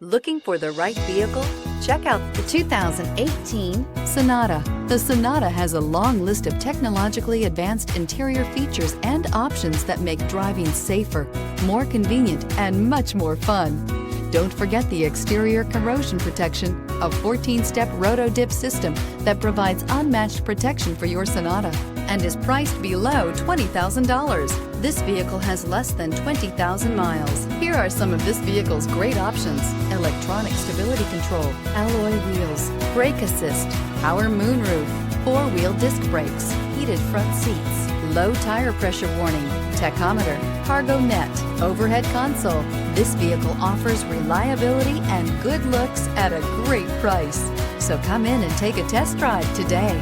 Looking for the right vehicle? Check out the 2018 Sonata. The Sonata has a long list of technologically advanced interior features and options that make driving safer, more convenient, and much more fun. Don't forget the exterior corrosion protection, a 14-step roto-dip system that provides unmatched protection for your Sonata and is priced below $20,000. This vehicle has less than 20,000 miles. Here are some of this vehicle's great options: electronic stability control, alloy wheels, brake assist, power moonroof, four-wheel disc brakes, heated front seats, low tire pressure warning, tachometer, cargo net, overhead console. This vehicle offers reliability and good looks at a great price. So come in and take a test drive today.